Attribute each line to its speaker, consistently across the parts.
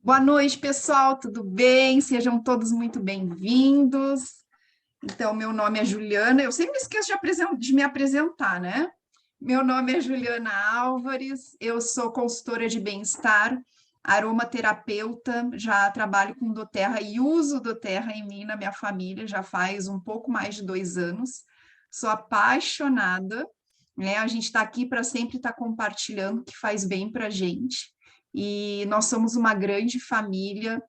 Speaker 1: Boa noite, pessoal, tudo bem? Sejam todos muito bem-vindos. Então, meu nome é Juliana, eu sempre me esqueço de me apresentar, né? Meu nome é Juliana Álvares, eu sou consultora de bem-estar, aromaterapeuta, já trabalho com doTERRA e uso doTERRA em mim, na minha família, já faz um pouco mais de 2 anos. Sou apaixonada, né? A gente está aqui para sempre estar compartilhando o que faz bem para a gente. E nós somos uma grande família,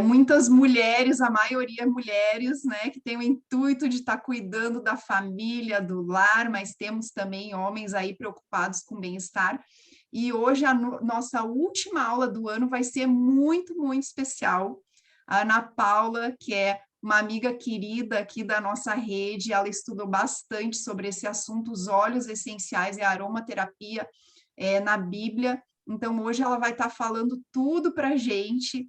Speaker 1: muitas mulheres, a maioria mulheres, né, que tem o intuito de estar cuidando da família, do lar, mas temos também homens aí preocupados com bem-estar. E hoje nossa última aula do ano vai ser muito, muito especial. A Ana Paula, que é uma amiga querida aqui da nossa rede, ela estudou bastante sobre esse assunto, os óleos essenciais e a aromaterapia na Bíblia. Então, hoje ela vai estar falando tudo para a gente,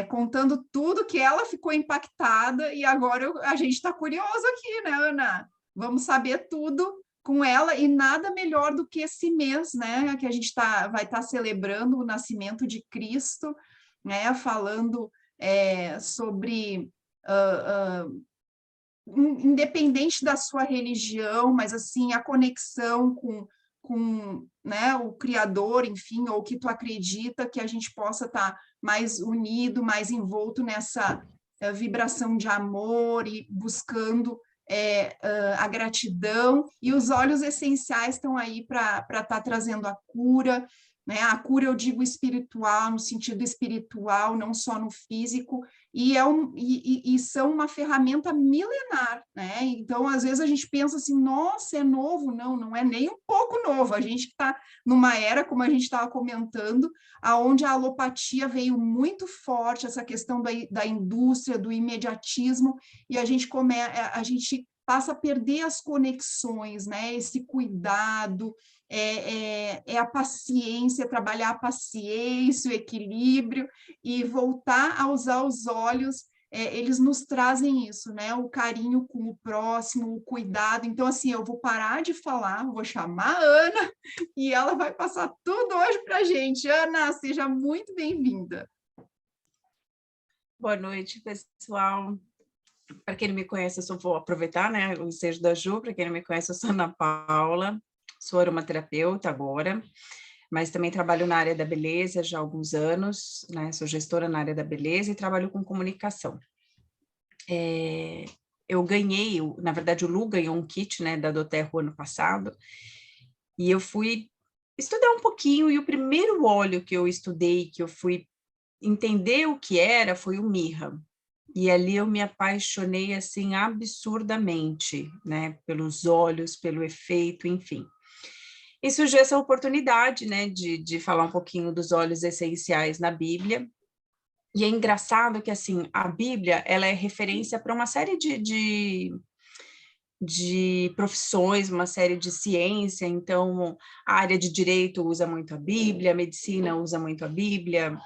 Speaker 1: contando tudo que ela ficou impactada, e agora a gente está curioso aqui, né, Ana? Vamos saber tudo com ela, e nada melhor do que esse mês, né, que a gente vai estar celebrando o nascimento de Cristo, né, falando sobre... independente da sua religião, mas assim, a conexão com né, o Criador, enfim, ou que tu acredita, que a gente possa estar mais unido, mais envolto nessa vibração de amor e buscando a gratidão, e os óleos essenciais estão aí para estar trazendo a cura, né? A cura eu digo espiritual, no sentido espiritual, não só no físico, e são uma ferramenta milenar, né? Então, às vezes a gente pensa assim, nossa, é novo. Não, não é nem um pouco novo. A gente está numa era, como a gente estava comentando, aonde a alopatia veio muito forte, essa questão da indústria, do imediatismo, e a gente passa a perder as conexões, né? Esse cuidado, a paciência, trabalhar a paciência, o equilíbrio, e voltar a usar os olhos, eles nos trazem isso, né? O carinho com o próximo, o cuidado. Então, assim, eu vou parar de falar, vou chamar a Ana, e ela vai passar tudo hoje para a gente. Ana, seja muito bem-vinda.
Speaker 2: Boa noite, pessoal. Para quem não me conhece, eu só vou aproveitar, né, o ensejo da Ju. Para quem não me conhece, eu sou Ana Paula, sou aromaterapeuta agora, mas também trabalho na área da beleza já há alguns anos, né, sou gestora na área da beleza e trabalho com comunicação. Eu ganhei, na verdade o Lu ganhou um kit, né, da doTERRA ano passado, e eu fui estudar um pouquinho, e o primeiro óleo que eu estudei, que eu fui entender o que era, foi o mirra. E ali eu me apaixonei, assim, absurdamente, né, pelos olhos, pelo efeito, enfim. E surgiu essa oportunidade, né, de falar um pouquinho dos óleos essenciais na Bíblia. E é engraçado que, assim, a Bíblia, ela é referência para uma série de profissões, uma série de ciência. Então, a área de direito usa muito a Bíblia, a medicina usa muito a Bíblia.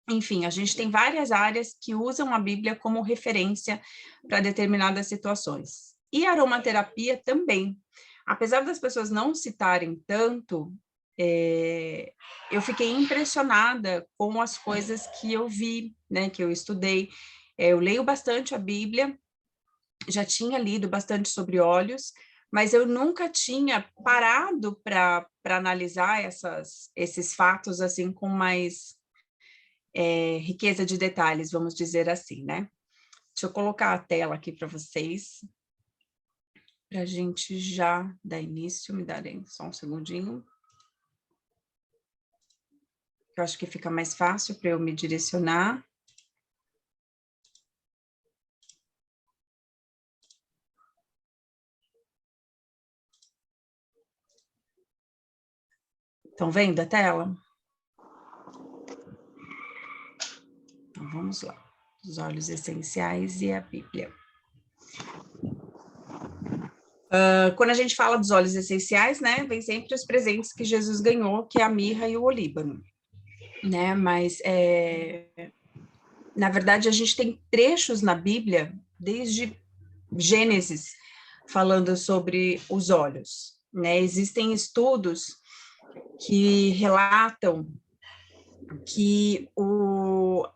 Speaker 2: Enfim, a gente tem várias áreas que usam a Bíblia como referência para determinadas situações. E a aromaterapia também. Apesar das pessoas não citarem tanto, eu fiquei impressionada com as coisas que eu vi, né, que eu estudei. Eu leio bastante a Bíblia, já tinha lido bastante sobre óleos, mas eu nunca tinha parado para analisar esses fatos assim com mais riqueza de detalhes, vamos dizer assim, né? Deixa eu colocar a tela aqui para vocês, para a gente já dar início. Me darem só um segundinho. Eu acho que fica mais fácil para eu me direcionar. Estão vendo a tela? Então, vamos lá. Os óleos essenciais e a Bíblia. Quando a gente fala dos óleos essenciais, né, vem sempre os presentes que Jesus ganhou, que é a mirra e o olíbano, né, mas, na verdade, a gente tem trechos na Bíblia, desde Gênesis, falando sobre os óleos, né, existem estudos que relatam que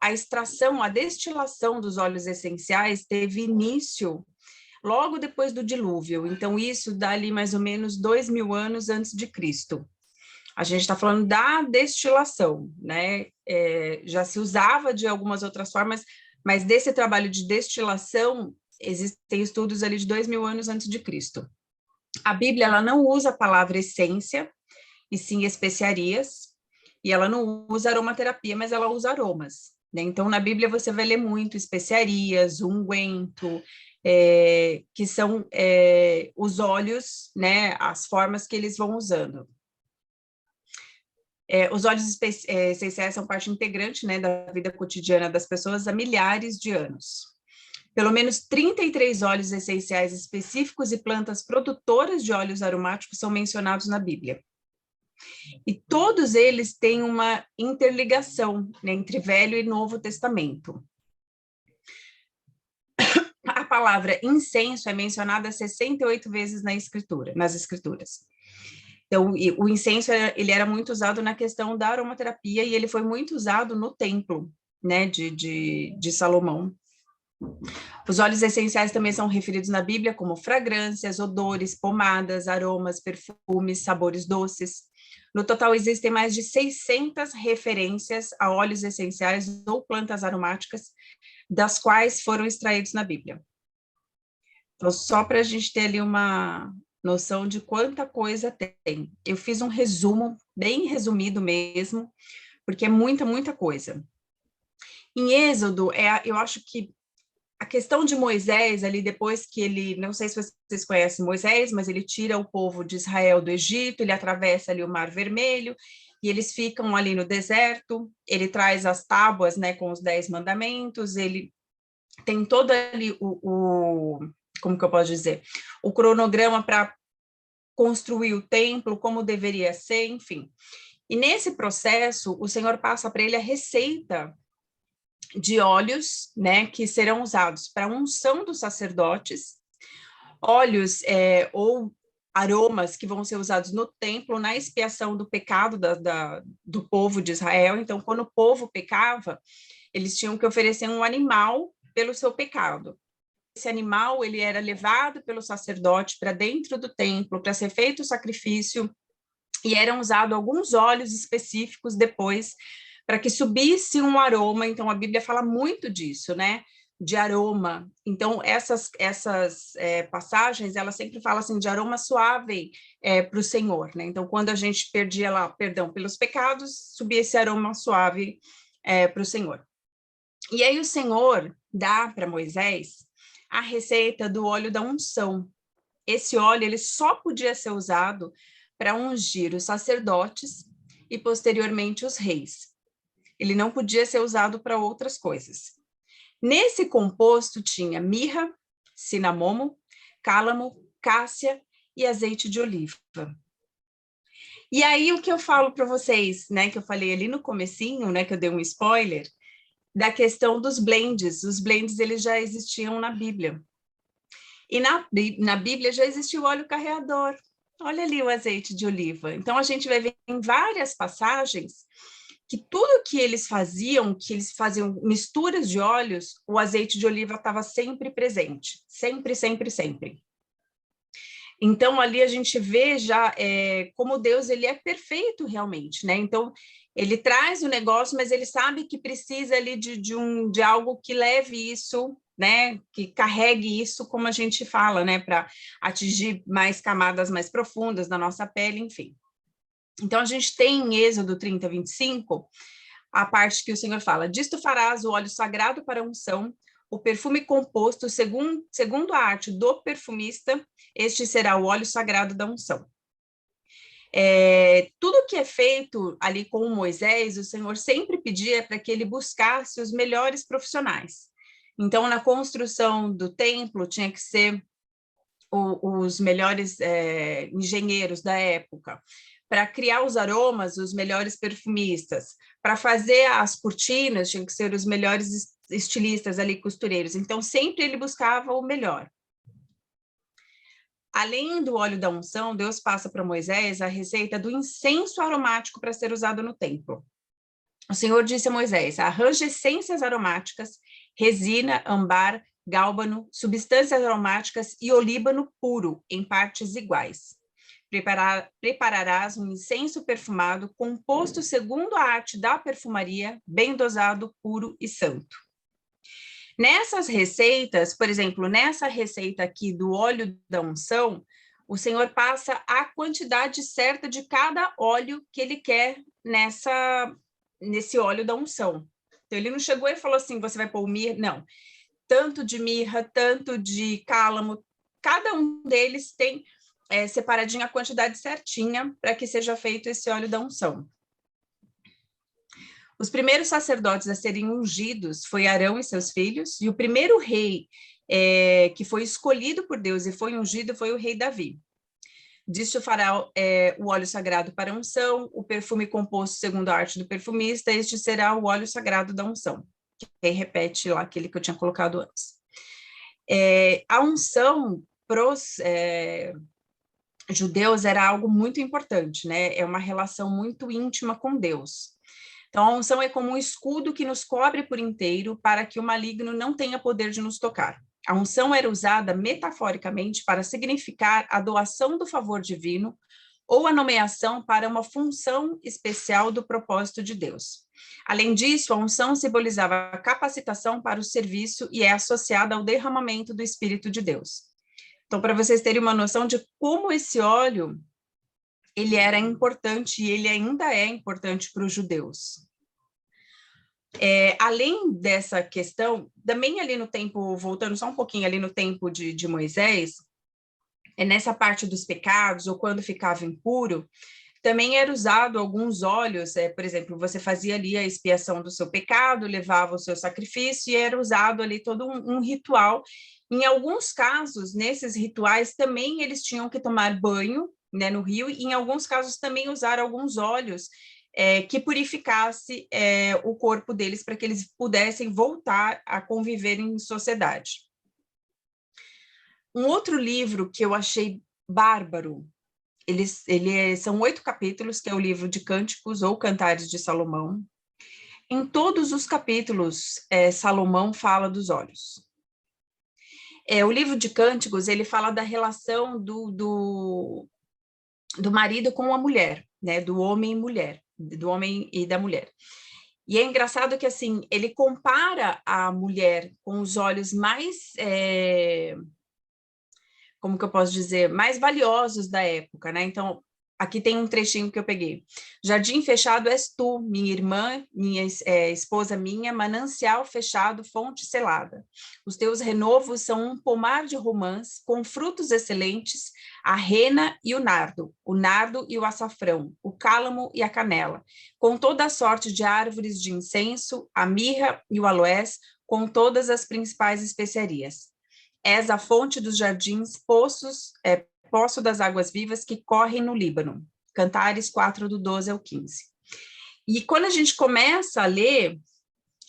Speaker 2: a extração, a destilação dos óleos essenciais teve início logo depois do dilúvio. Então, isso dá ali mais ou menos 2.000 anos antes de Cristo. A gente está falando da destilação, né? Já se usava de algumas outras formas, mas desse trabalho de destilação, existem estudos ali de 2.000 anos antes de Cristo. A Bíblia, ela não usa a palavra essência, e sim especiarias, e ela não usa aromaterapia, mas ela usa aromas, né? Então, na Bíblia, você vai ler muito especiarias, unguento, que são os óleos, né? As formas que eles vão usando. Os óleos essenciais são parte integrante, né, da vida cotidiana das pessoas há milhares de anos. Pelo menos 33 óleos essenciais específicos e plantas produtoras de óleos aromáticos são mencionados na Bíblia. E todos eles têm uma interligação, né, entre Velho e Novo Testamento. A palavra incenso é mencionada 68 vezes nas Escrituras. Então, o incenso, ele era muito usado na questão da aromaterapia e ele foi muito usado no templo, né, de Salomão. Os óleos essenciais também são referidos na Bíblia como fragrâncias, odores, pomadas, aromas, perfumes, sabores doces. No total, existem mais de 600 referências a óleos essenciais ou plantas aromáticas, das quais foram extraídos na Bíblia. Então, só para a gente ter ali uma noção de quanta coisa tem. Eu fiz um resumo, bem resumido mesmo, porque é muita, muita coisa. Em Êxodo, eu acho que a questão de Moisés, ali depois que ele, não sei se vocês conhecem Moisés, mas ele tira o povo de Israel do Egito, ele atravessa ali o Mar Vermelho, e eles ficam ali no deserto, ele traz as tábuas, né, com os 10 mandamentos, ele tem todo ali como que eu posso dizer, o cronograma para construir o templo, como deveria ser, enfim. E nesse processo, o Senhor passa para ele a receita de óleos, né, que serão usados para a unção dos sacerdotes, óleos ou aromas que vão ser usados no templo na expiação do pecado do povo de Israel. Então, quando o povo pecava, eles tinham que oferecer um animal pelo seu pecado. Esse animal, ele era levado pelo sacerdote para dentro do templo para ser feito o sacrifício e eram usados alguns óleos específicos depois para que subisse um aroma. Então, a Bíblia fala muito disso, né? De aroma. Então, essas passagens, ela sempre fala assim, de aroma suave para o Senhor, né? Então, quando a gente perdia lá, perdão, pelos pecados, subia esse aroma suave para o Senhor. E aí o Senhor dá para Moisés a receita do óleo da unção. Esse óleo, ele só podia ser usado para ungir os sacerdotes e, posteriormente, os reis. Ele não podia ser usado para outras coisas. Nesse composto tinha mirra, cinamomo, cálamo, cássia e azeite de oliva. E aí o que eu falo para vocês, né, que eu falei ali no comecinho, né, que eu dei um spoiler, da questão dos blends. Os blends, eles já existiam na Bíblia. E na Bíblia já existia o óleo carreador. Olha ali o azeite de oliva. Então, a gente vai ver em várias passagens que tudo que eles faziam misturas de óleos, o azeite de oliva estava sempre presente. Sempre, sempre, sempre. Então, ali a gente vê já como Deus, ele é perfeito realmente, né? Então, ele traz o negócio, mas ele sabe que precisa ali de algo que leve isso, né? Que carregue isso, como a gente fala, né? Para atingir mais camadas mais profundas da nossa pele, enfim. Então, a gente tem em Êxodo 30, 25, a parte que o Senhor fala: disto farás o óleo sagrado para a unção, o perfume composto segundo a arte do perfumista, este será o óleo sagrado da unção. Tudo que é feito ali com Moisés, o Senhor sempre pedia para que ele buscasse os melhores profissionais. Então, na construção do templo, tinha que ser os melhores engenheiros da época. Para criar os aromas, os melhores perfumistas. Para fazer as cortinas, tinham que ser os melhores estilistas ali, costureiros. Então, sempre ele buscava o melhor. Além do óleo da unção, Deus passa para Moisés a receita do incenso aromático para ser usado no templo. o Senhor disse a Moisés: arranje essências aromáticas, resina, ambar, gálbano, substâncias aromáticas e olíbano puro, em partes iguais. Prepararás um incenso perfumado, composto segundo a arte da perfumaria, bem dosado, puro e santo. Nessas receitas, por exemplo, nessa receita aqui do óleo da unção, o Senhor passa a quantidade certa de cada óleo que ele quer nesse óleo da unção. Então, ele não chegou e falou assim, você vai pôr mirra, não. Tanto de mirra, tanto de cálamo, cada um deles tem separadinho a quantidade certinha para que seja feito esse óleo da unção. Os primeiros sacerdotes a serem ungidos foi Arão e seus filhos, e o primeiro rei que foi escolhido por Deus e foi ungido foi o rei Davi. Disso fará o óleo sagrado para a unção, o perfume composto segundo a arte do perfumista, este será o óleo sagrado da unção. Que repete lá aquele que eu tinha colocado antes. A unção para os judeus era algo muito importante, né? É uma relação muito íntima com Deus. Então, a unção é como um escudo que nos cobre por inteiro para que o maligno não tenha poder de nos tocar. A unção era usada metaforicamente para significar a doação do favor divino ou a nomeação para uma função especial do propósito de Deus. Além disso, a unção simbolizava a capacitação para o serviço e é associada ao derramamento do Espírito de Deus. Então, para vocês terem uma noção de como esse óleo ele era importante e ele ainda é importante para os judeus. Além dessa questão, também ali no tempo, voltando só um pouquinho ali no tempo de Moisés, nessa parte dos pecados, ou quando ficava impuro, também era usado alguns óleos, por exemplo, você fazia ali a expiação do seu pecado, levava o seu sacrifício, e era usado ali todo um ritual. Em alguns casos, nesses rituais, também eles tinham que tomar banho, né, no rio, e em alguns casos também usar alguns óleos que purificasse o corpo deles para que eles pudessem voltar a conviver em sociedade. Um outro livro que eu achei bárbaro, são 8 capítulos, que é o livro de Cânticos ou Cantares de Salomão. Em todos os capítulos, Salomão fala dos olhos. O livro de Cânticos, ele fala da relação do marido com a mulher, né, do homem e mulher, do homem e da mulher. E é engraçado que, assim, ele compara a mulher com os olhos mais, como que eu posso dizer, mais valiosos da época, né? Então, aqui tem um trechinho que eu peguei. Jardim fechado és tu, minha irmã, minha esposa minha, manancial fechado, fonte selada. Os teus renovos são um pomar de romãs, com frutos excelentes, a rena e o nardo e o açafrão, o cálamo e a canela, com toda a sorte de árvores de incenso, a mirra e o aloés, com todas as principais especiarias. És a fonte dos jardins, poço das águas vivas que correm no Líbano. Cantares 4, do 12 ao 15. E quando a gente começa a ler,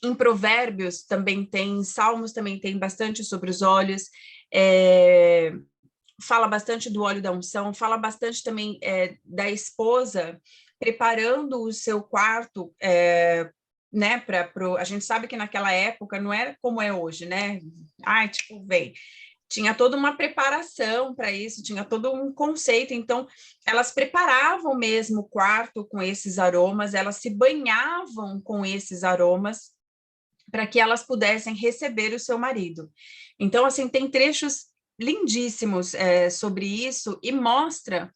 Speaker 2: em Provérbios também tem, Salmos também tem bastante sobre os óleos, fala bastante do óleo da unção, fala bastante também da esposa preparando o seu quarto, né, a gente sabe que naquela época não era como é hoje, né? Tinha toda uma preparação para isso, tinha todo um conceito, então elas preparavam mesmo o quarto com esses aromas, elas se banhavam com esses aromas para que elas pudessem receber o seu marido. Então, assim, tem trechos lindíssimos sobre isso e mostra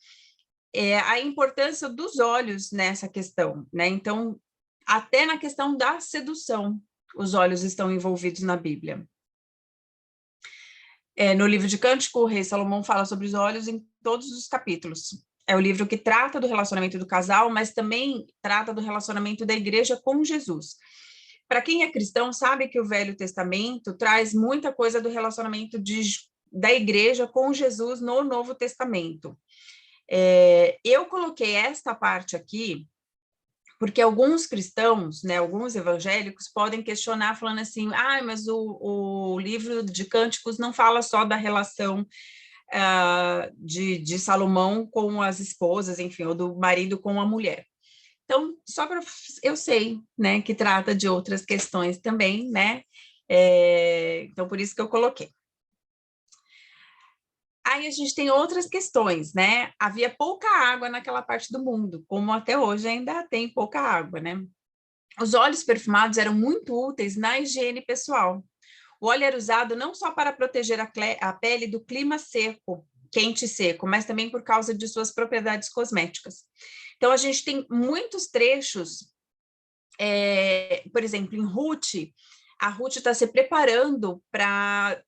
Speaker 2: a importância dos olhos nessa questão, né? Então, até na questão da sedução, os olhos estão envolvidos na Bíblia. No livro de Cântico, o rei Salomão fala sobre os olhos em todos os capítulos. É o livro que trata do relacionamento do casal, mas também trata do relacionamento da igreja com Jesus. Para quem é cristão, sabe que o Velho Testamento traz muita coisa do relacionamento da igreja com Jesus no Novo Testamento. Eu coloquei esta parte aqui porque alguns cristãos, né, alguns evangélicos podem questionar falando assim, mas o livro de Cânticos não fala só da relação de Salomão com as esposas, enfim, ou do marido com a mulher. Então, só para eu sei, né, que trata de outras questões também, né? Então, por isso que eu coloquei. Aí a gente tem outras questões, né? Havia pouca água naquela parte do mundo, como até hoje ainda tem pouca água, né? Os óleos perfumados eram muito úteis na higiene pessoal. O óleo era usado não só para proteger a pele do clima seco, quente e seco, mas também por causa de suas propriedades cosméticas. Então, a gente tem muitos trechos, por exemplo, em Ruth, a Ruth está se preparando para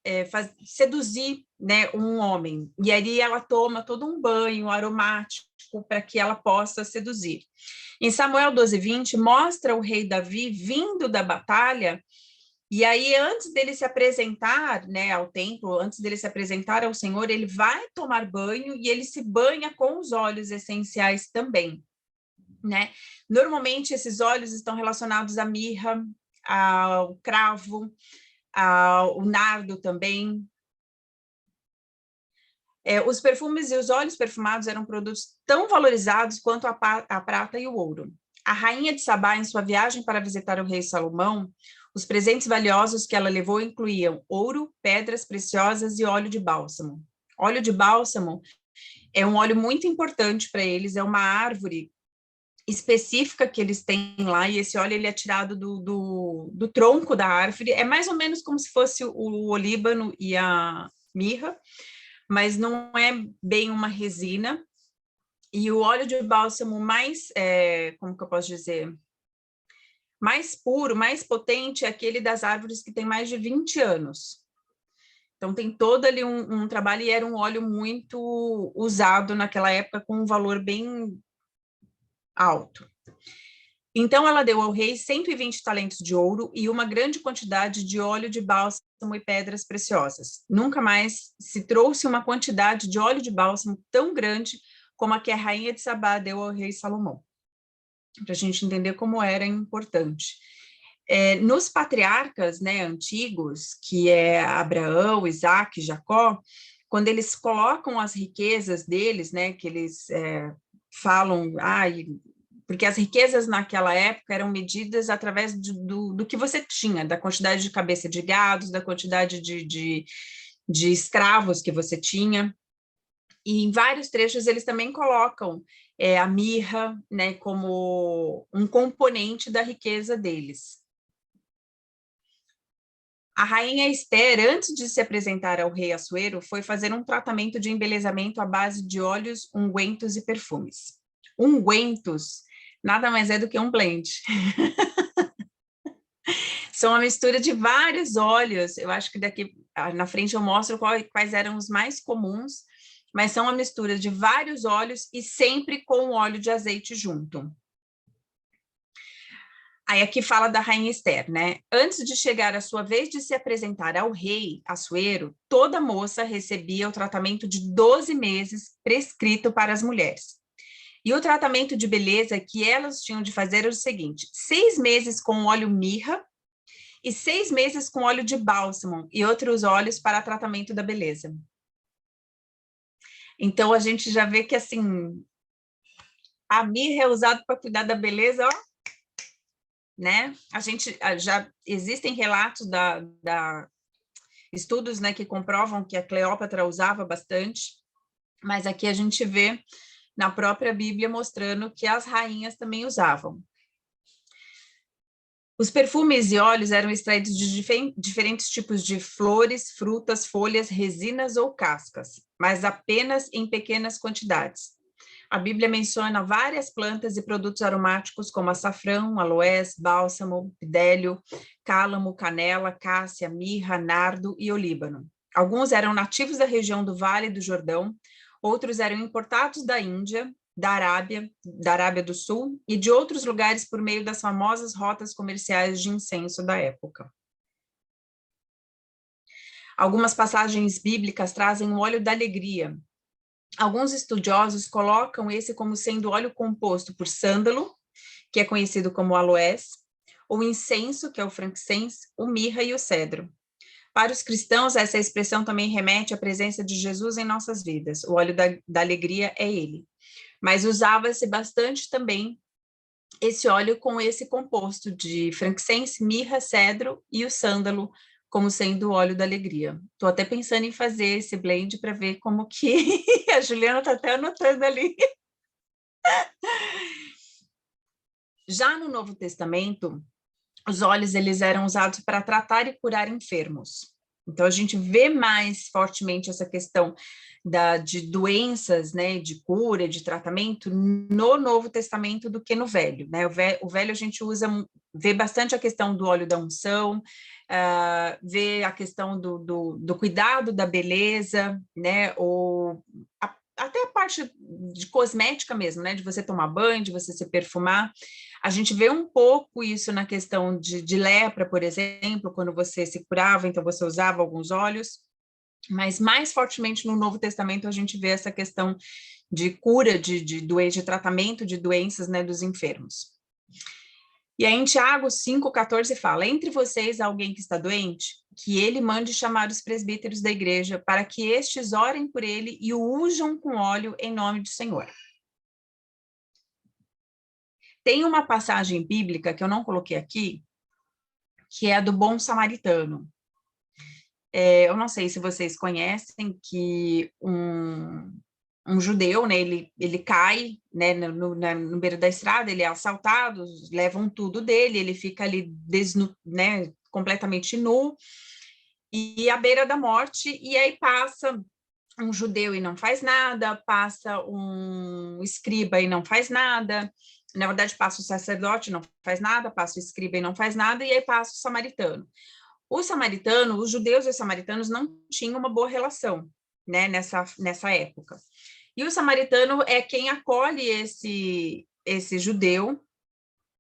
Speaker 2: seduzir, né, um homem, e aí ela toma todo um banho aromático para que ela possa seduzir. Em Samuel 12:20, mostra o rei Davi vindo da batalha, e aí, antes dele se apresentar, né, ao templo, antes dele se apresentar ao Senhor, ele vai tomar banho e ele se banha com os óleos essenciais também, né? Normalmente, esses óleos estão relacionados à mirra, ao cravo, ao nardo também. Os perfumes e os óleos perfumados eram produtos tão valorizados quanto a prata e o ouro. A rainha de Sabá, em sua viagem para visitar o rei Salomão, os presentes valiosos que ela levou incluíam ouro, pedras preciosas e óleo de bálsamo. Óleo de bálsamo é um óleo muito importante para eles, é uma árvore específica que eles têm lá, e esse óleo ele é tirado do tronco da árvore, é mais ou menos como se fosse o olíbano e a mirra, mas não é bem uma resina. E o óleo de bálsamo mais, como que eu posso dizer, mais puro, mais potente é aquele das árvores que tem mais de 20 anos. Então, tem todo ali um trabalho, e era um óleo muito usado naquela época, com um valor bem alto. Então, ela deu ao rei 120 talentos de ouro e uma grande quantidade de óleo de bálsamo e pedras preciosas. Nunca mais se trouxe uma quantidade de óleo de bálsamo tão grande como a que a rainha de Sabá deu ao rei Salomão, para a gente entender como era importante. Nos patriarcas, né, antigos, que é Abraão, Isaac, Jacó, quando eles colocam as riquezas deles, né, que eles falam, porque as riquezas naquela época eram medidas através do que você tinha, da quantidade de cabeça de gados, da quantidade de escravos que você tinha. E em vários trechos eles também colocam a mirra, né, como um componente da riqueza deles. A rainha Esther, antes de se apresentar ao rei Assuero, foi fazer um tratamento de embelezamento à base de óleos, ungüentos e perfumes. Ungüentos nada mais é do que um blend. São uma mistura de vários óleos. Eu acho que daqui na frente eu mostro quais eram os mais comuns, mas são uma mistura de vários óleos e sempre com óleo de azeite junto. Aí aqui fala da rainha Esther, né? Antes de chegar a sua vez de se apresentar ao rei Assuero, toda moça recebia o tratamento de 12 meses prescrito para as mulheres. E o tratamento de beleza que elas tinham de fazer era o seguinte: 6 meses com óleo mirra e 6 meses com óleo de bálsamo e outros óleos para tratamento da beleza. Então, a gente já vê que, assim, a mirra é usada para cuidar da beleza, ó, né? A gente já existem relatos estudos, né, que comprovam que a Cleópatra usava bastante, mas aqui a gente vê na própria Bíblia mostrando que as rainhas também usavam. Os perfumes e óleos eram extraídos de diferentes tipos de flores, frutas, folhas, resinas ou cascas, mas apenas em pequenas quantidades. A Bíblia menciona várias plantas e produtos aromáticos como açafrão, aloés, bálsamo, bidélio, cálamo, canela, cássia, mirra, nardo e olíbano. Alguns eram nativos da região do Vale do Jordão, outros eram importados da Índia, da Arábia do Sul e de outros lugares por meio das famosas rotas comerciais de incenso da época. Algumas passagens bíblicas trazem o óleo da alegria. Alguns estudiosos colocam esse como sendo óleo composto por sândalo, que é conhecido como aloés, o incenso, que é o frankincense, o mirra e o cedro. Para os cristãos, essa expressão também remete à presença de Jesus em nossas vidas. O óleo da alegria é ele. Mas usava-se bastante também esse óleo com esse composto de frankincense, mirra, cedro e o sândalo, como sendo o óleo da alegria. Estou até pensando em fazer esse blend para ver como que... A Juliana está até anotando ali. Já no Novo Testamento, os óleos eles eram usados para tratar e curar enfermos. Então, a gente vê mais fortemente essa questão de doenças, né, de cura, de tratamento, no Novo Testamento do que no Velho, né? O Velho a gente vê bastante a questão do óleo da unção, vê a questão do cuidado da beleza, né, até a parte de cosmética mesmo, né, de você tomar banho, de você se perfumar. A gente vê um pouco isso na questão de lepra, por exemplo, quando você se curava, então você usava alguns óleos, mas mais fortemente no Novo Testamento a gente vê essa questão de cura de tratamento de doenças, né, dos enfermos. E aí em Tiago 5,14 fala, entre vocês alguém que está doente, que ele mande chamar os presbíteros da igreja para que estes orem por ele e o unjam com óleo em nome do Senhor. Tem uma passagem bíblica que eu não coloquei aqui, que é a do bom samaritano. Eu não sei se vocês conhecem que um judeu, né, ele cai, né, no beiro da estrada, ele é assaltado, levam tudo dele, ele fica ali né, completamente nu, e à beira da morte, e aí passa um judeu e não faz nada, passa um escriba e não faz nada, na verdade passa o sacerdote e não faz nada, passa o escriba e não faz nada, e aí passa o samaritano. O samaritano, os judeus e os samaritanos não tinham uma boa relação, né, nessa época. E o samaritano é quem acolhe esse judeu,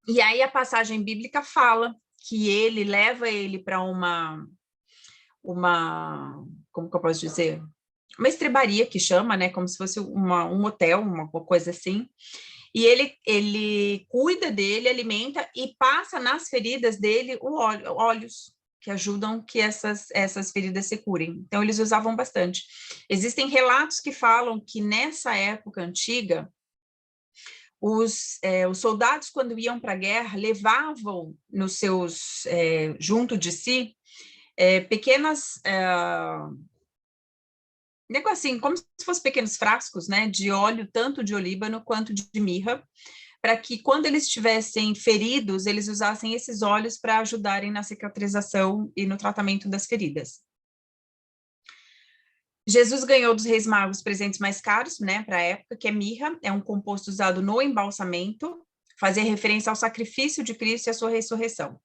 Speaker 2: e aí a passagem bíblica fala que ele leva ele para uma, como que eu posso dizer? Uma estrebaria que chama, né, como se fosse um hotel, uma coisa assim, e ele cuida dele, alimenta e passa nas feridas dele óleos que ajudam que essas feridas se curem. Então, eles usavam bastante. Existem relatos que falam que nessa época antiga, os soldados, quando iam para a guerra, levavam junto de si, pequenas... assim, como se fossem pequenos frascos, né, de óleo, tanto de olíbano quanto de mirra, para que quando eles estivessem feridos, eles usassem esses óleos para ajudarem na cicatrização e no tratamento das feridas. Jesus ganhou dos reis magos presentes mais caros, né, para a época, que é mirra, é um composto usado no embalsamento, fazia referência ao sacrifício de Cristo e à sua ressurreição.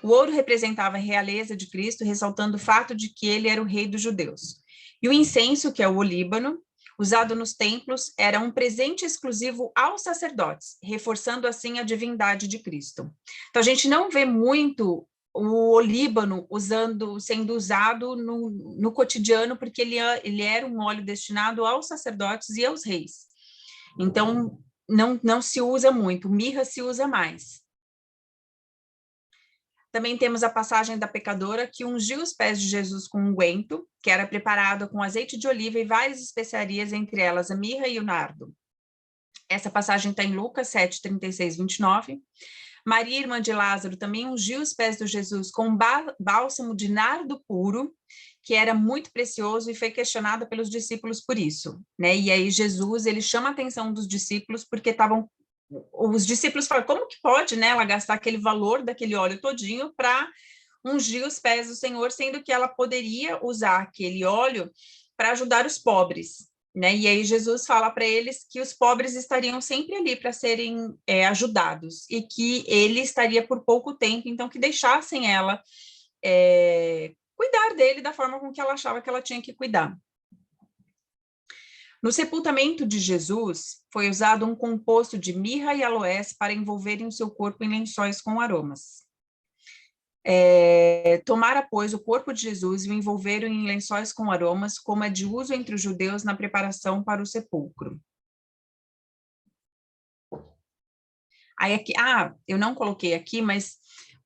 Speaker 2: O ouro representava a realeza de Cristo, ressaltando o fato de que ele era o rei dos judeus. E o incenso, que é o olíbano, usado nos templos, era um presente exclusivo aos sacerdotes, reforçando assim a divindade de Cristo. Então, a gente não vê muito o olíbano sendo usado no cotidiano, porque ele era um óleo destinado aos sacerdotes e aos reis. Então, não se usa muito, mirra se usa mais. Também temos a passagem da pecadora que ungiu os pés de Jesus com unguento, que era preparado com azeite de oliva e várias especiarias, entre elas a mirra e o nardo. Essa passagem está em Lucas 7, 36, 29. Maria, irmã de Lázaro, também ungiu os pés de Jesus com bálsamo de nardo puro, que era muito precioso e foi questionada pelos discípulos por isso, né? E aí Jesus, ele chama a atenção dos discípulos porque os discípulos falam, como que pode, né, ela gastar aquele valor daquele óleo todinho para ungir os pés do Senhor, sendo que ela poderia usar aquele óleo para ajudar os pobres, né? E aí Jesus fala para eles que os pobres estariam sempre ali para serem ajudados e que ele estaria por pouco tempo, então que deixassem ela cuidar dele da forma com que ela achava que ela tinha que cuidar. No sepultamento de Jesus, foi usado um composto de mirra e aloés para envolverem o seu corpo em lençóis com aromas. Tomaram, pois, o corpo de Jesus e o envolveram em lençóis com aromas, como é de uso entre os judeus na preparação para o sepulcro. Aí aqui, eu não coloquei aqui, mas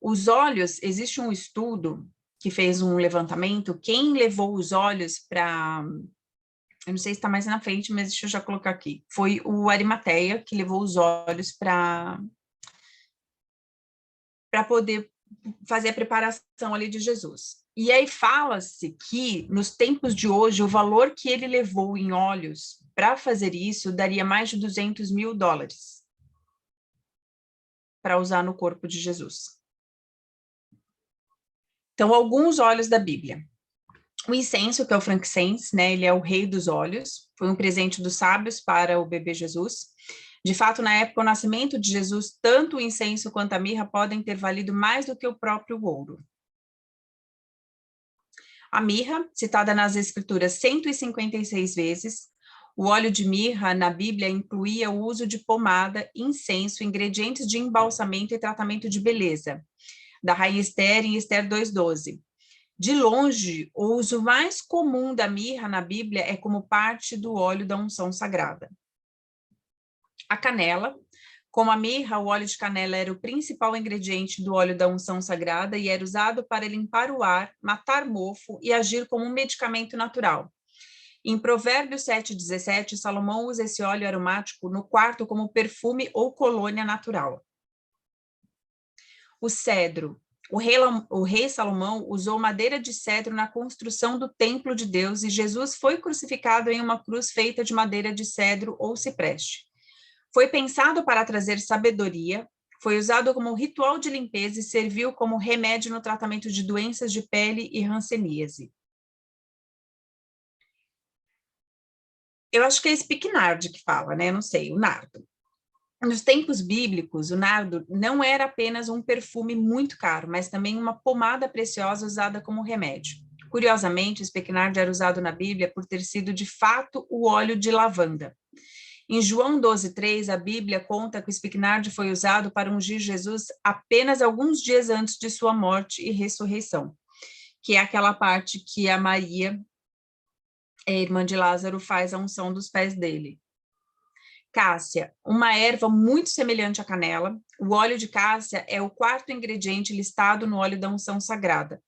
Speaker 2: os óleos, existe um estudo que fez um levantamento, quem levou os óleos para... Eu não sei se está mais na frente, mas deixa eu já colocar aqui. Foi o Arimateia que levou os óleos para para poder fazer a preparação ali de Jesus. E aí fala-se que, nos tempos de hoje, o valor que ele levou em óleos para fazer isso daria mais de $200 mil para usar no corpo de Jesus. Então, alguns óleos da Bíblia. O incenso, que é o frankincense, né, ele é o rei dos óleos, foi um presente dos sábios para o bebê Jesus. De fato, na época do nascimento de Jesus, tanto o incenso quanto a mirra podem ter valido mais do que o próprio ouro. A mirra, citada nas Escrituras 156 vezes, o óleo de mirra na Bíblia incluía o uso de pomada, incenso, ingredientes de embalsamento e tratamento de beleza, da rainha Esther em Esther 2:12. De longe, o uso mais comum da mirra na Bíblia é como parte do óleo da unção sagrada. A canela, como a mirra, o óleo de canela era o principal ingrediente do óleo da unção sagrada e era usado para limpar o ar, matar mofo e agir como um medicamento natural. Em Provérbios 7:17, Salomão usa esse óleo aromático no quarto como perfume ou colônia natural. O cedro. O rei Salomão usou madeira de cedro na construção do templo de Deus e Jesus foi crucificado em uma cruz feita de madeira de cedro ou cipreste. Foi pensado para trazer sabedoria, foi usado como ritual de limpeza e serviu como remédio no tratamento de doenças de pele e hanseníase. Eu acho que é espiquinarde que fala, né? Não sei, o nardo. Nos tempos bíblicos, o nardo não era apenas um perfume muito caro, mas também uma pomada preciosa usada como remédio. Curiosamente, o espiquinarde era usado na Bíblia por ter sido, de fato, o óleo de lavanda. Em João 12:3, a Bíblia conta que o espiquinarde foi usado para ungir Jesus apenas alguns dias antes de sua morte e ressurreição, que é aquela parte que a Maria, irmã de Lázaro, faz a unção dos pés dele. Cássia, uma erva muito semelhante à canela. O óleo de cássia é o quarto ingrediente listado no óleo da unção sagrada,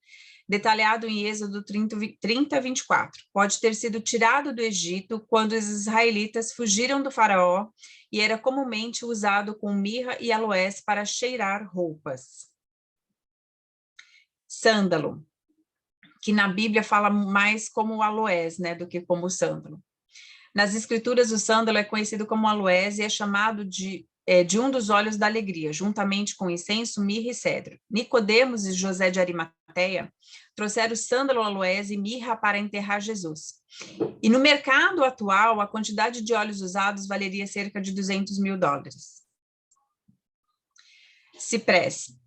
Speaker 2: detalhado em Êxodo 30:24. Pode ter sido tirado do Egito quando os israelitas fugiram do faraó e era comumente usado com mirra e aloés para cheirar roupas. Sândalo, que na Bíblia fala mais como aloés, né, do que como sândalo. Nas escrituras, o sândalo é conhecido como aloés e é chamado de um dos óleos da alegria, juntamente com incenso, mirra e cedro. Nicodemos e José de Arimateia trouxeram sândalo, aloés e mirra para enterrar Jesus. E no mercado atual, a quantidade de óleos usados valeria cerca de $200 mil. Cipreste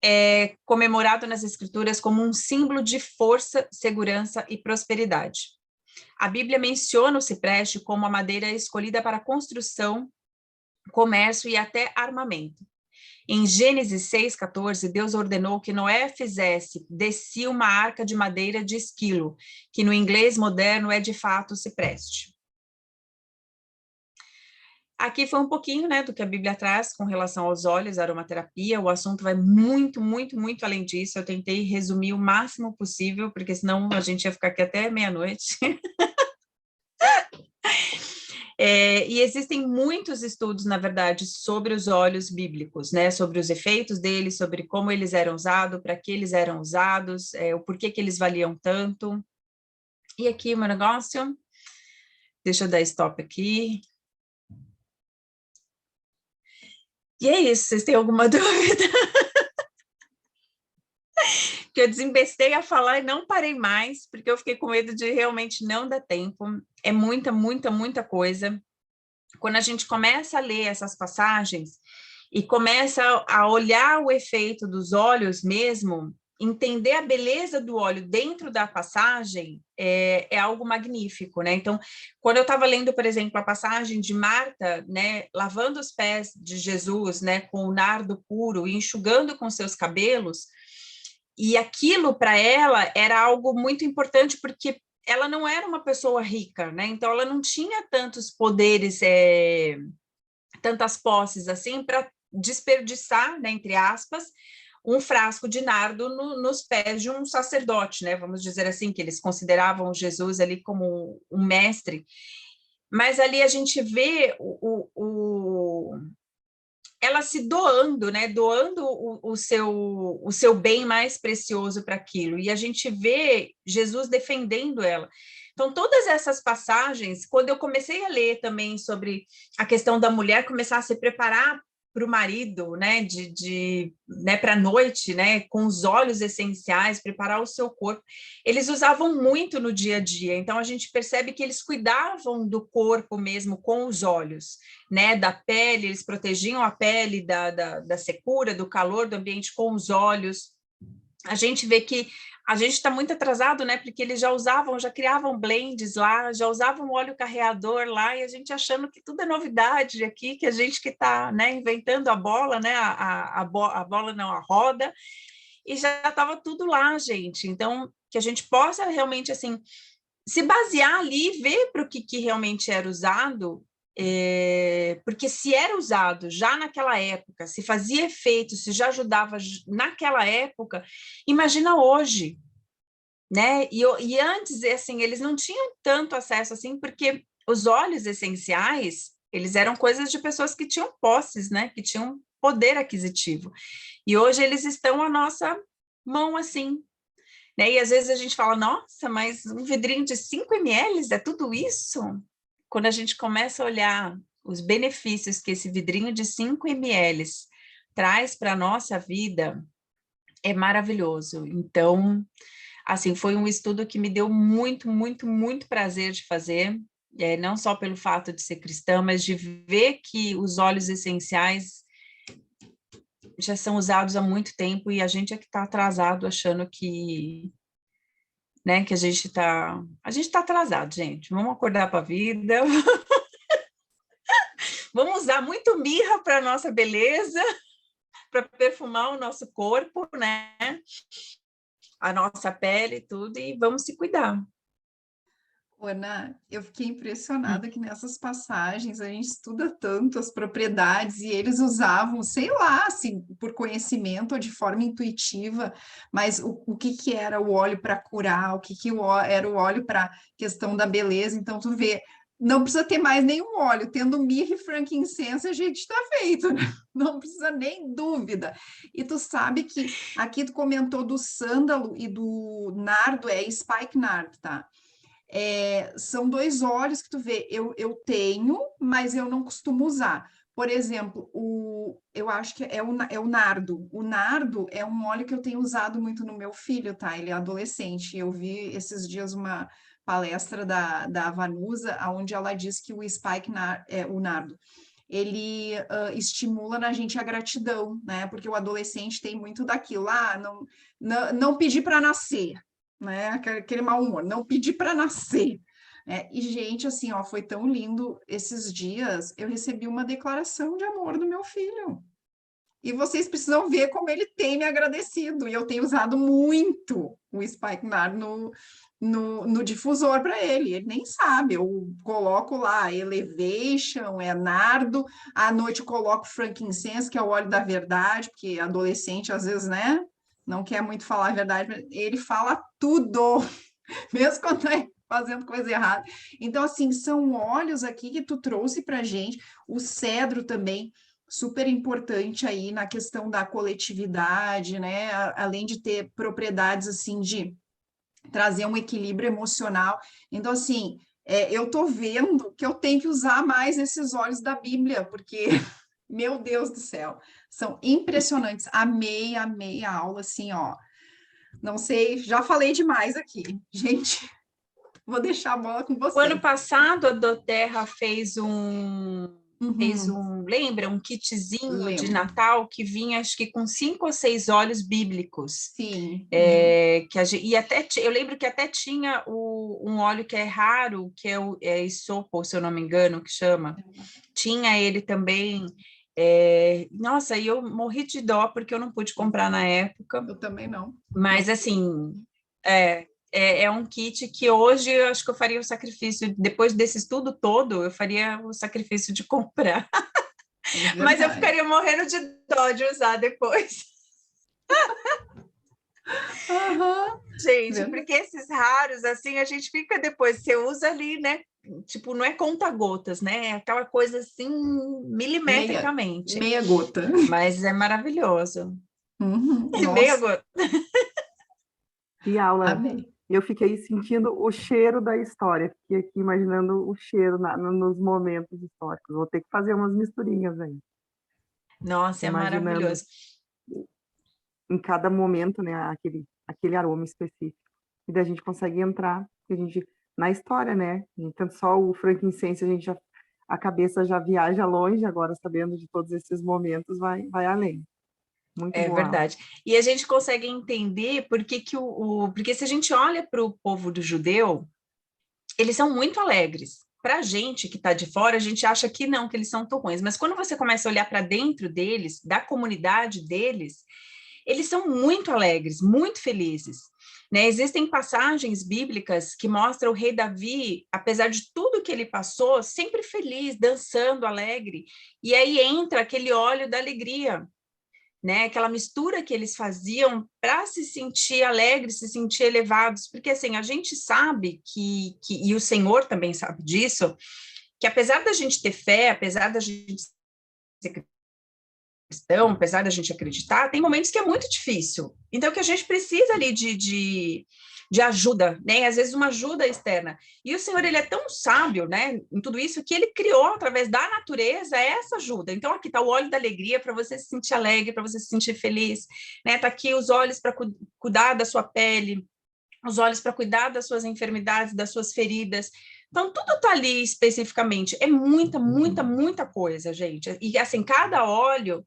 Speaker 2: é comemorado nas escrituras como um símbolo de força, segurança e prosperidade. A Bíblia menciona o cipreste como a madeira escolhida para construção, comércio e até armamento. Em Gênesis 6:14, Deus ordenou que Noé fizesse de si uma arca de madeira de esquilo, que no inglês moderno é de fato o cipreste. Aqui foi um pouquinho, né, do que a Bíblia traz com relação aos óleos, aromaterapia. O assunto vai muito, muito, muito além disso. Eu tentei resumir o máximo possível, porque senão a gente ia ficar aqui até meia-noite. E existem muitos estudos, na verdade, sobre os óleos bíblicos, né? Sobre os efeitos deles, sobre como eles eram usados, para que eles eram usados, o porquê que eles valiam tanto. E aqui o meu negócio, deixa eu dar stop aqui. E é isso, vocês têm alguma dúvida? Que eu desembestei a falar e não parei mais, porque eu fiquei com medo de realmente não dar tempo. É muita, muita, muita coisa. Quando a gente começa a ler essas passagens e começa a olhar o efeito dos óleos mesmo, entender a beleza do óleo dentro da passagem é algo magnífico, né? Então, quando eu estava lendo, por exemplo, a passagem de Marta, né, lavando os pés de Jesus, né, com o nardo puro e enxugando com seus cabelos, e aquilo para ela era algo muito importante porque ela não era uma pessoa rica, né? Então ela não tinha tantos poderes, tantas posses assim para desperdiçar, né, entre aspas, um frasco de nardo nos pés de um sacerdote, né? Vamos dizer assim, que eles consideravam Jesus ali como um mestre. Mas ali a gente vê ela se doando, né? Doando o seu bem mais precioso para aquilo. E a gente vê Jesus defendendo ela. Então, todas essas passagens, quando eu comecei a ler também sobre a questão da mulher começar a se preparar para o marido, né, né, para a noite, né, com os óleos essenciais, preparar o seu corpo, eles usavam muito no dia a dia. Então, a gente percebe que eles cuidavam do corpo mesmo com os óleos, né, da pele, eles protegiam a pele da secura, do calor do ambiente com os óleos. A gente vê que a gente está muito atrasado, né? Porque eles já criavam blends lá, já usavam óleo carreador lá, e a gente achando que tudo é novidade aqui, que a gente que está, né, inventando a bola, né? A bola não, a roda, e já estava tudo lá, gente. Então, que a gente possa realmente, assim, se basear ali e ver para o que realmente era usado, porque se era usado já naquela época, se fazia efeito, se já ajudava naquela época, imagina hoje, né? E antes, assim, eles não tinham tanto acesso assim, porque os óleos essenciais, eles eram coisas de pessoas que tinham posses, né? Que tinham poder aquisitivo. E hoje eles estão à nossa mão, assim, né? E às vezes a gente fala, nossa, mas um vidrinho de 5 ml é tudo isso? Quando a gente começa a olhar os benefícios que esse vidrinho de 5 ml traz para a nossa vida, é maravilhoso. Então, assim, foi um estudo que me deu muito, muito, muito prazer de fazer, não só pelo fato de ser cristã, mas de ver que os óleos essenciais já são usados há muito tempo e a gente é que está atrasado achando que, né, que a gente está atrasado, gente. Vamos acordar para a vida. Vamos usar muito mirra para nossa beleza, para perfumar o nosso corpo, né? A nossa pele e tudo, e vamos se cuidar.
Speaker 1: Ana, eu fiquei impressionada que nessas passagens a gente estuda tanto as propriedades e eles usavam, sei lá, assim, por conhecimento ou de forma intuitiva, mas o que que era o óleo para curar, o que que era o óleo para questão da beleza. Então, tu vê, não precisa ter mais nenhum óleo, tendo mirra e frankincense a gente está feito, né? Não precisa nem dúvida. E tu sabe que aqui tu comentou do sândalo e do nardo, é spikenard, tá? São dois óleos que tu vê, eu tenho, mas eu não costumo usar. Por exemplo, eu acho que é o nardo. O nardo é um óleo que eu tenho usado muito no meu filho, tá? Ele é adolescente. Eu vi esses dias uma palestra da Vanusa, onde ela diz que o nardo, ele estimula na gente a gratidão, né? Porque o adolescente tem muito daquilo, não pedir para nascer, né? Aquele mau humor, não pedir para nascer. E, gente, assim, ó, foi tão lindo esses dias, eu recebi uma declaração de amor do meu filho. E vocês precisam ver como ele tem me agradecido. E eu tenho usado muito o Spikenard no difusor para ele. Ele nem sabe. Eu coloco lá Elevation, Nardo. À noite eu coloco Frankincense, que é o óleo da verdade, porque adolescente, às vezes, né? Não quer muito falar a verdade. Ele fala tudo, mesmo quando está fazendo coisa errada. Então, assim, são óleos aqui que tu trouxe para gente. O cedro também super importante aí na questão da coletividade, né? Além de ter propriedades assim de trazer um equilíbrio emocional. Então, assim, eu tô vendo que eu tenho que usar mais esses óleos da Bíblia, porque, meu Deus do céu, são impressionantes. Amei, amei a aula, assim, ó. Não sei, já falei demais aqui. Gente, vou deixar a bola com
Speaker 2: O ano
Speaker 1: vocês.
Speaker 2: passado, a doTERRA fez
Speaker 1: Uhum,
Speaker 2: lembra, um kitzinho de
Speaker 1: lembro.
Speaker 2: Natal que vinha, acho que com 5 ou 6 óleos bíblicos.
Speaker 1: Sim. Uhum.
Speaker 2: E até eu lembro que até tinha um óleo que é raro, que é o isopo, se eu não me engano, que chama. Tinha ele também. Nossa, e eu morri de dó porque eu não pude comprar na época.
Speaker 1: Eu também não.
Speaker 2: Mas,
Speaker 1: Não.
Speaker 2: assim, é um kit que hoje eu acho que eu faria o sacrifício, depois desse estudo todo, eu faria o sacrifício de comprar.
Speaker 1: É
Speaker 2: Mas eu
Speaker 1: verdade.
Speaker 2: ficaria morrendo de dó de usar depois.
Speaker 1: Aham,
Speaker 2: Gente,
Speaker 1: verdade.
Speaker 2: porque esses raros, assim, a gente fica depois, você usa ali, né? tipo, não é conta-gotas, né? É aquela coisa assim, milimetricamente.
Speaker 1: Meia gota.
Speaker 2: Mas é maravilhoso. Meia
Speaker 1: Nossa,
Speaker 2: gota.
Speaker 3: Que aula.
Speaker 1: amei.
Speaker 3: Eu fiquei sentindo o cheiro da história. Fiquei aqui imaginando o cheiro nos momentos históricos. Vou ter que fazer umas misturinhas aí.
Speaker 2: Nossa, é
Speaker 3: Imaginando
Speaker 2: maravilhoso.
Speaker 3: em cada momento, né, aquele aroma específico. E daí a gente consegue entrar na história, né? Tanto só o frankincense, a cabeça já viaja longe, agora sabendo de todos esses momentos, vai além. Muito
Speaker 2: É
Speaker 3: boa aula.
Speaker 2: verdade. E a gente consegue entender porque se a gente olha para o povo do judeu, eles são muito alegres. Para a gente que está de fora, a gente acha que não, que eles são tão ruins. Mas quando você começa a olhar para dentro deles, da comunidade deles, eles são muito alegres, muito felizes. Né? Existem passagens bíblicas que mostram o rei Davi, apesar de tudo que ele passou, sempre feliz, dançando, alegre. E aí entra aquele óleo da alegria, né? Aquela mistura que eles faziam para se sentir alegres, se sentir elevados, porque assim, a gente sabe e o Senhor também sabe disso, que apesar da gente ter fé, apesar da gente ser cristão, apesar da gente acreditar, tem momentos que é muito difícil. Então, que a gente precisa ali de ajuda, né? E às vezes uma ajuda externa. E o Senhor, ele é tão sábio, né, em tudo isso, que ele criou, através da natureza, essa ajuda. Então, aqui está o óleo da alegria para você se sentir alegre, para você se sentir feliz, né? Está aqui os olhos para cuidar da sua pele, os olhos para cuidar das suas enfermidades, das suas feridas. Então, tudo está ali especificamente. É muita, muita, muita coisa, gente. E, assim, cada óleo,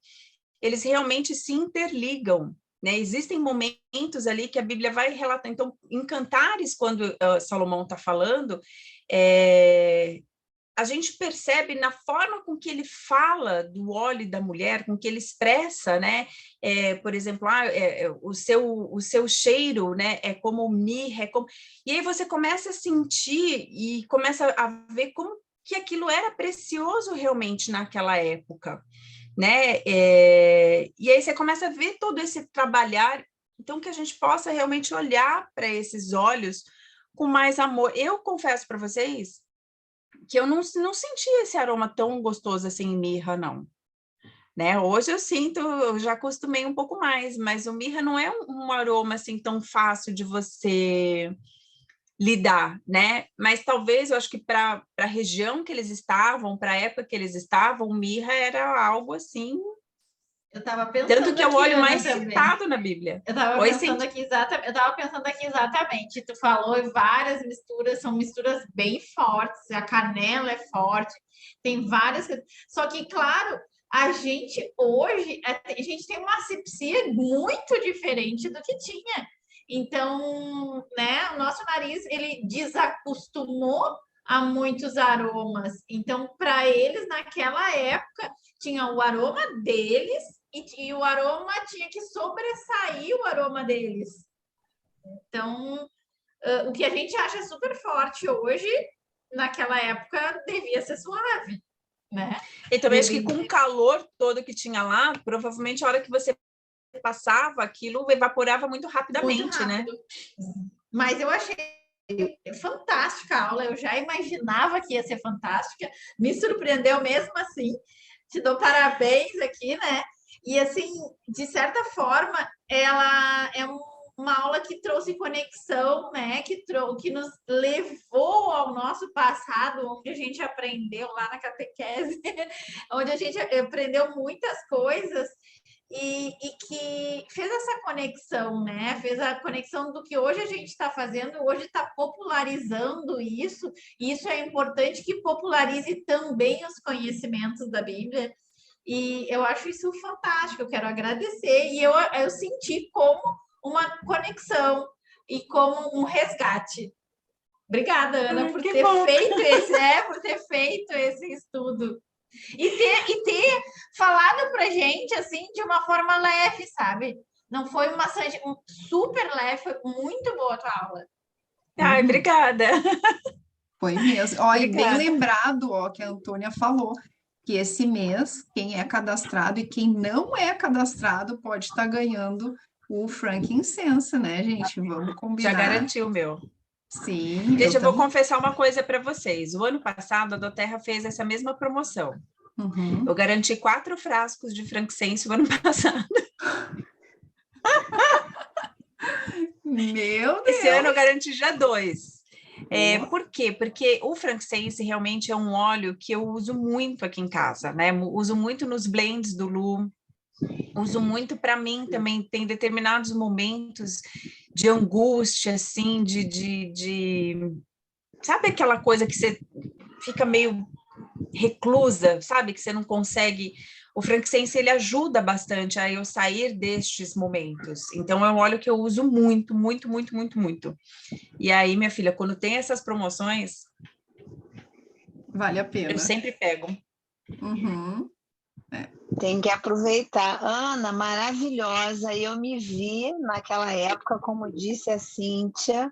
Speaker 2: eles realmente se interligam, né? Existem momentos ali que a Bíblia vai relatar. Então, em Cantares, quando Salomão está falando, a gente percebe na forma com que ele fala do óleo da mulher, com que ele expressa, né? Por exemplo, o seu cheiro, né? É como mirra, E aí você começa a sentir e começa a ver como que aquilo era precioso realmente naquela época, né? E aí você começa a ver todo esse trabalhar, então que a gente possa realmente olhar para esses olhos com mais amor. Eu confesso para vocês que eu não senti esse aroma tão gostoso assim em mirra, não. Né? Hoje eu sinto, eu já acostumei um pouco mais, mas o mirra não é um aroma assim tão fácil de você lidar, né? Mas talvez eu acho que para a região que eles estavam, para a época que eles estavam, o mirra era algo assim.
Speaker 4: Eu estava pensando
Speaker 2: Tanto que é o óleo
Speaker 4: Ana,
Speaker 2: mais
Speaker 4: também.
Speaker 2: citado na Bíblia.
Speaker 4: Eu estava pensando aqui exatamente. Tu falou várias misturas, são misturas bem fortes. A canela é forte, tem várias. Só que, claro, a gente hoje a gente tem uma asepsia muito diferente do que tinha. Então, né, o nosso nariz ele desacostumou a muitos aromas. Então, para eles naquela época tinha o aroma deles e o aroma tinha que sobressair o aroma deles. Então, o que a gente acha super forte hoje, naquela época, devia ser suave, né?
Speaker 2: E também acho que com o calor todo que tinha lá, provavelmente a hora que você passava, aquilo evaporava muito rapidamente,
Speaker 4: muito rápido, né? Mas eu achei fantástica a aula, eu já imaginava que ia ser fantástica, me surpreendeu mesmo assim. Te dou parabéns aqui, né? E assim, de certa forma, ela é uma aula que trouxe conexão, né? Que nos levou ao nosso passado, onde a gente aprendeu lá na catequese, onde a gente aprendeu muitas coisas e que fez essa conexão, né? Fez a conexão do que hoje a gente está fazendo, hoje está popularizando isso, e isso é importante que popularize também os conhecimentos da Bíblia. E eu acho isso fantástico, eu quero agradecer. E eu senti como uma conexão e como um resgate. Obrigada, Ana, por ter feito esse estudo. E ter falado pra gente assim de uma forma leve, sabe? Não foi uma super leve, foi muito boa a tua aula.
Speaker 2: Ai, obrigada.
Speaker 1: Foi mesmo. Ó, e bem
Speaker 2: Obrigada.
Speaker 1: lembrado, ó, que a Antônia falou que esse mês, quem é cadastrado e quem não é cadastrado pode estar ganhando o frankincense, né, gente? Vamos combinar.
Speaker 2: Já garantiu o meu.
Speaker 1: Sim,
Speaker 2: Gente, eu vou
Speaker 1: também.
Speaker 2: confessar uma coisa para vocês. O ano passado, a Doterra fez essa mesma promoção.
Speaker 1: Uhum.
Speaker 2: Eu garanti 4 frascos de frankincense o ano passado.
Speaker 1: Meu
Speaker 2: Esse ano eu
Speaker 1: Deus!
Speaker 2: garanti já 2.
Speaker 1: Boa.
Speaker 2: Por quê? Porque o frankincense realmente é um óleo que eu uso muito aqui em casa, né? Uso muito nos blends do Lu, uso muito para mim também. Tem determinados momentos de angústia, assim, sabe aquela coisa que você fica meio reclusa, sabe? Que você não consegue. O frankincense, ele ajuda bastante a eu sair destes momentos. Então, é um óleo que eu uso muito, muito, muito, muito, muito. E aí, minha filha, quando tem essas promoções,
Speaker 1: Vale a
Speaker 2: eu
Speaker 1: pena.
Speaker 2: sempre pego.
Speaker 1: Uhum.
Speaker 5: Tem que aproveitar. Ana, maravilhosa. Eu me vi naquela época, como disse a Cíntia,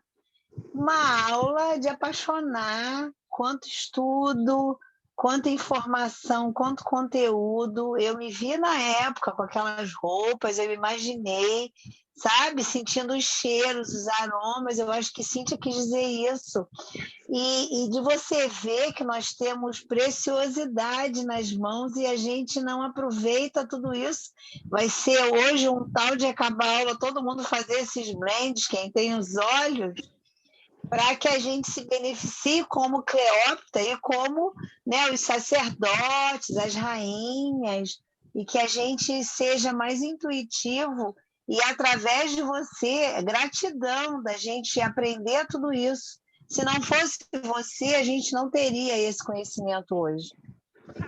Speaker 5: uma aula de apaixonar, quanto estudo, quanta informação, quanto conteúdo. Eu me vi na época com aquelas roupas, eu imaginei, sabe, sentindo os cheiros, os aromas. Eu acho que Cíntia quis dizer isso. E de você ver que nós temos preciosidade nas mãos e a gente não aproveita tudo isso. Vai ser hoje um tal de acabar a aula, todo mundo fazer esses blends, quem tem os olhos, para que a gente se beneficie como Cleópatra e como, né, os sacerdotes, as rainhas, e que a gente seja mais intuitivo e, através de você, gratidão da gente aprender tudo isso. Se não fosse você, a gente não teria esse conhecimento hoje.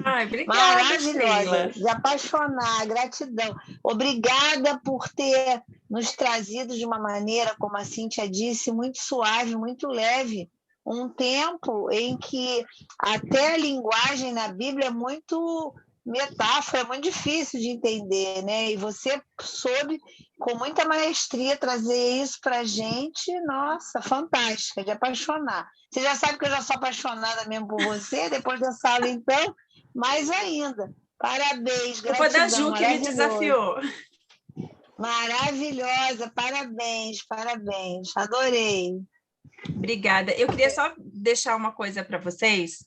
Speaker 2: Ai, obrigada,
Speaker 5: Maravilhosa,
Speaker 2: Sheila.
Speaker 5: de apaixonar, gratidão. Obrigada por ter nos trazido de uma maneira, como a Cíntia disse, muito suave, muito leve, um tempo em que até a linguagem na Bíblia é muito metáfora, é muito difícil de entender, né? E você soube, com muita maestria, trazer isso para a gente, nossa, fantástica, de apaixonar. Você já sabe que eu já sou apaixonada mesmo por você, depois dessa aula, então, mais ainda. Parabéns,
Speaker 2: Culpa da
Speaker 5: gratidão,
Speaker 2: Ju que me
Speaker 5: maravilhoso.
Speaker 2: desafiou.
Speaker 5: Maravilhosa, parabéns, parabéns, adorei.
Speaker 2: Obrigada. Eu queria só deixar uma coisa para vocês,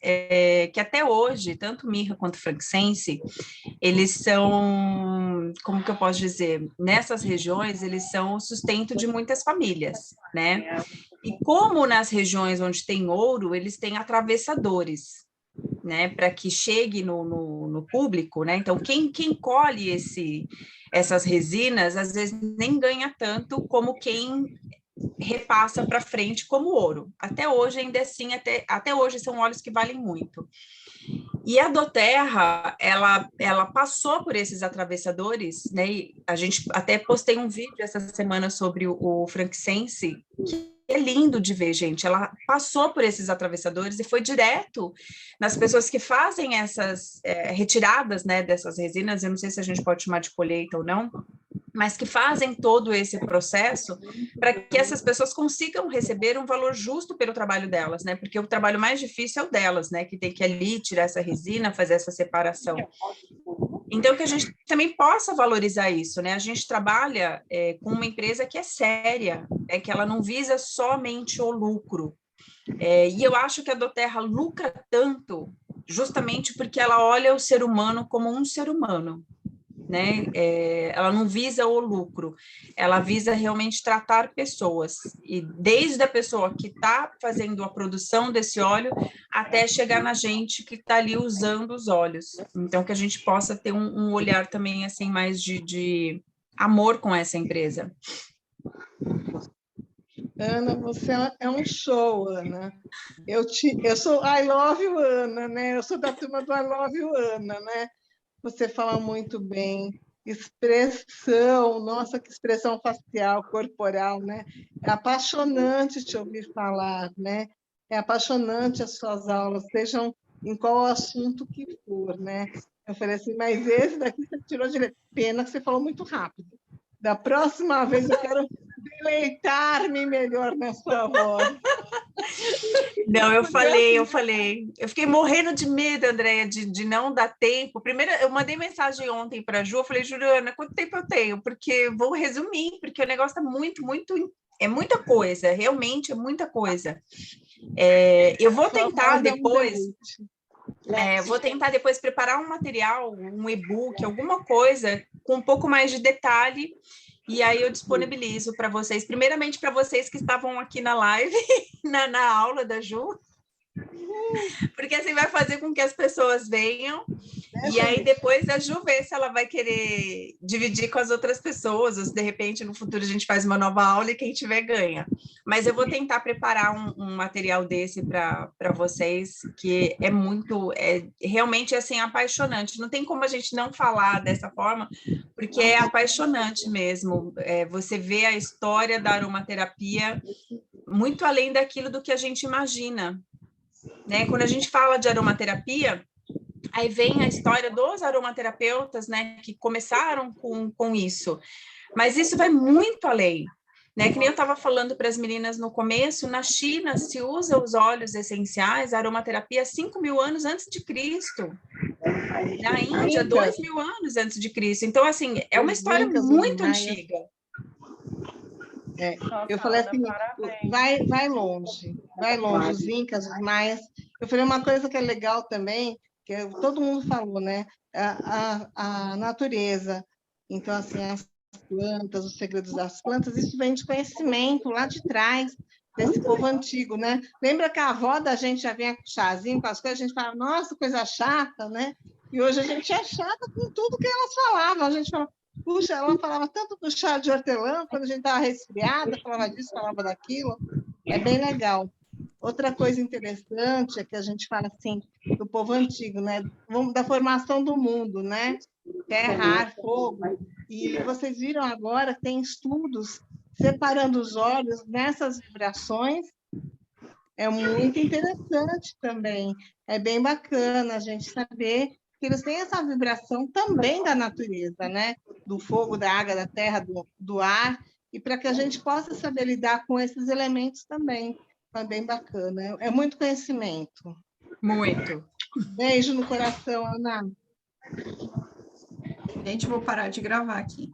Speaker 2: que até hoje, tanto mirra quanto frankincense, eles são, como que eu posso dizer, nessas regiões, eles são o sustento de muitas famílias, né? E como nas regiões onde tem ouro, eles têm atravessadores, né? Para que chegue no público, né? Então, quem colhe essas resinas, às vezes nem ganha tanto como quem repassa para frente como ouro. Até hoje, ainda assim, até hoje são óleos que valem muito. E a Doterra, ela passou por esses atravessadores, né? E a gente até postei um vídeo essa semana sobre o frankincense, que é lindo de ver, gente. Ela passou por esses atravessadores e foi direto nas pessoas que fazem essas retiradas, né, dessas resinas. Eu não sei se a gente pode chamar de colheita ou não, mas que fazem todo esse processo para que essas pessoas consigam receber um valor justo pelo trabalho delas, né? Porque o trabalho mais difícil é o delas, né? Que tem que ali tirar essa resina, fazer essa separação. Então, que a gente também possa valorizar isso, né? A gente trabalha com uma empresa que é séria, que ela não visa somente o lucro. E eu acho que a Doterra lucra tanto justamente porque ela olha o ser humano como um ser humano, né? Ela não visa o lucro, ela visa realmente tratar pessoas, e desde a pessoa que está fazendo a produção desse óleo até chegar na gente que está ali usando os óleos. Então, que a gente possa ter um olhar também assim mais de amor com essa empresa.
Speaker 6: Ana, você é um show, Ana. Eu sou I Love You, Ana, né? Eu sou da turma do I Love You, Ana, né? Você fala muito bem. Expressão, nossa, que expressão facial, corporal, né? É apaixonante te ouvir falar, né? É apaixonante as suas aulas, sejam em qual assunto que for, né? Eu falei assim, mas esse daqui você tirou de pena que você falou muito rápido. Da próxima vez eu quero deleitar-me melhor na sua voz.
Speaker 2: Não, eu falei. Eu fiquei morrendo de medo, Andréia, de não dar tempo. Primeiro, eu mandei mensagem ontem para a Ju, eu falei, Juliana, quanto tempo eu tenho? Porque vou resumir, porque o negócio está muito, muito é muita coisa, realmente é muita coisa. Eu vou tentar depois... vou tentar depois preparar um material, um e-book, alguma coisa com um pouco mais de detalhe, e aí eu disponibilizo para vocês, primeiramente para vocês que estavam aqui na live, na aula da Ju, porque assim vai fazer com que as pessoas venham, e aí depois a Ju vê se ela vai querer dividir com as outras pessoas, ou se de repente no futuro a gente faz uma nova aula e quem tiver ganha. Mas eu vou tentar preparar um material desse para vocês, que realmente assim, apaixonante. Não tem como a gente não falar dessa forma, porque é apaixonante mesmo. Você vê a história da aromaterapia muito além daquilo do que a gente imagina, né? Quando a gente fala de aromaterapia, aí vem a história dos aromaterapeutas, né, que começaram com isso. Mas isso vai muito além, né? Que nem eu estava falando para as meninas no começo, na China se usa os óleos essenciais, a aromaterapia 5.000 anos antes de Cristo. Na Índia, 2.000 anos antes de Cristo. Então, assim, é uma história muito antiga.
Speaker 6: Eu falei assim, vai longe, os incas, os maias. Eu falei uma coisa que é legal também, que todo mundo falou, né? A natureza. Então, assim, as plantas, os segredos das plantas, isso vem de conhecimento lá de trás, desse povo antigo, né? Lembra que a avó da gente já vinha com chazinho, com as coisas, a gente falava, nossa, coisa chata, né? E hoje a gente é chata com tudo que elas falavam. A gente falava, puxa, ela falava tanto do chá de hortelã, quando a gente estava resfriada, falava disso, falava daquilo. É bem legal. Outra coisa interessante é que a gente fala assim, do povo antigo, né? Da formação do mundo, né? Terra, ar, fogo. E vocês viram agora que tem estudos separando os olhos nessas vibrações. É muito interessante também. É bem bacana a gente saber que eles têm essa vibração também da natureza, né? Do fogo, da água, da terra, do ar, e para que a gente possa saber lidar com esses elementos também. É bem bacana. É muito conhecimento.
Speaker 2: Muito.
Speaker 6: Beijo no coração, Ana.
Speaker 1: Gente, vou parar de gravar aqui.